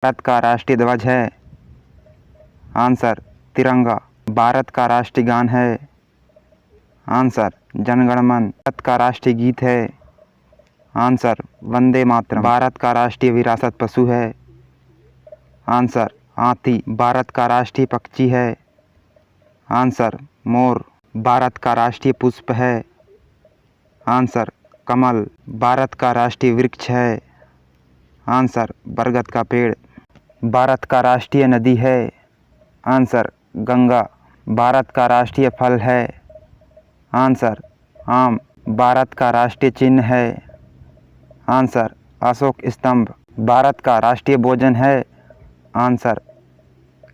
भारत का राष्ट्रीय ध्वज है? आंसर तिरंगा। भारत का राष्ट्रीय गान है? आंसर जन गण मन। भारत का राष्ट्रीय गीत है? आंसर वंदे मातरम। भारत का राष्ट्रीय विरासत पशु है? आंसर हाथी। भारत का राष्ट्रीय पक्षी है? Answer more. भारत का राष्ट्रीय पुष्प है? आंसर कमल। भारत का राष्ट्रीय वृक्ष है? आंसर बरगद का पेड़। भारत का राष्ट्रीय नदी है? आंसर गंगा। भारत का राष्ट्रीय फल है? आंसर आम। भारत का राष्ट्रीय चिन्ह है? आंसर अशोक स्तंभ। भारत का राष्ट्रीय भोजन है? आंसर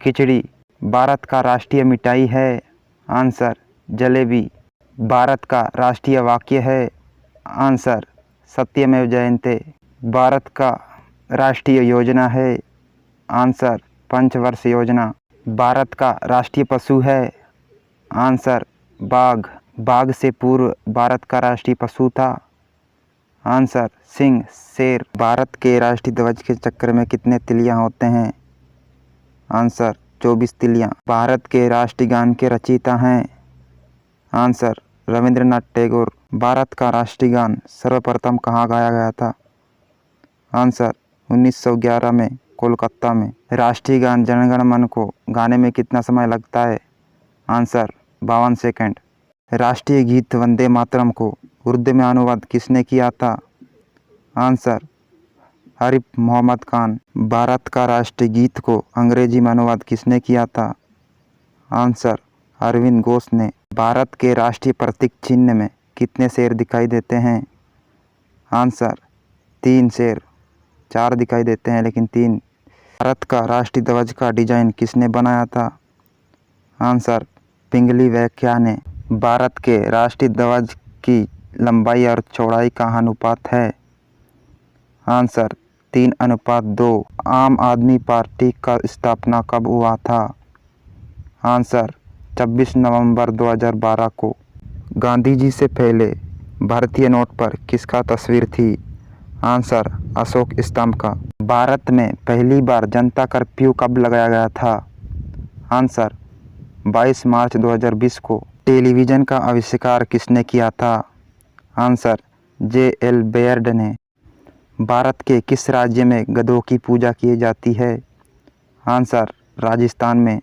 खिचड़ी। भारत का राष्ट्रीय मिठाई है? आंसर जलेबी। भारत का राष्ट्रीय वाक्य है? आंसर सत्यमेव जयते। भारत का राष्ट्रीय योजना है? आंसर पंचवर्ष योजना। भारत का राष्ट्रीय पशु है? आंसर बाघ। बाघ से पूर्व भारत का राष्ट्रीय पशु था? आंसर सिंह, शेर। भारत के राष्ट्रीय ध्वज के चक्र में कितने तिलियां होते हैं? आंसर 24 तिलियां। भारत के राष्ट्रीय गान के रचयिता हैं? आंसर रविंद्रनाथ टैगोर। भारत का राष्ट्रीय गान सर्वप्रथम कहाँ गाया गया था? आंसर 1911 में कोलकाता में। राष्ट्रीय गान जन गण मन को गाने में कितना समय लगता है? Answer 52 second. राष्ट्रीय गीत वंदे मातरम को उर्दू में अनुवाद किसने किया था? आंसर आरिफ मोहम्मद खान। भारत का राष्ट्रीय गीत को अंग्रेजी में अनुवाद किसने किया था? आंसर अरविंद घोष ने। भारत के राष्ट्रीय प्रतीक चिन्ह में कितने शेर दिखाई देते हैं? आंसर 3 शेर। 4 दिखाई देते हैं लेकिन 3। भारत का राष्ट्रीय ध्वज का डिजाइन किसने बनाया था? आंसर पिंगली वैख्या ने। भारत के राष्ट्रीय ध्वज की लंबाई और चौड़ाई का अनुपात है? आंसर 3:2। आम आदमी पार्टी का स्थापना कब हुआ था? आंसर 26 नवंबर 2012 को। गांधी जी से पहले भारतीय नोट पर किसका तस्वीर थी? आंसर अशोक स्तंभ का। भारत में पहली बार जनता कर्फ्यू कब लगाया गया था? आंसर 22 मार्च 2020 को। टेलीविज़न का आविष्कार किसने किया था? Answer J.L. बेयर्ड ने। भारत के किस राज्य में गधों की पूजा की जाती है? आंसर राजस्थान में।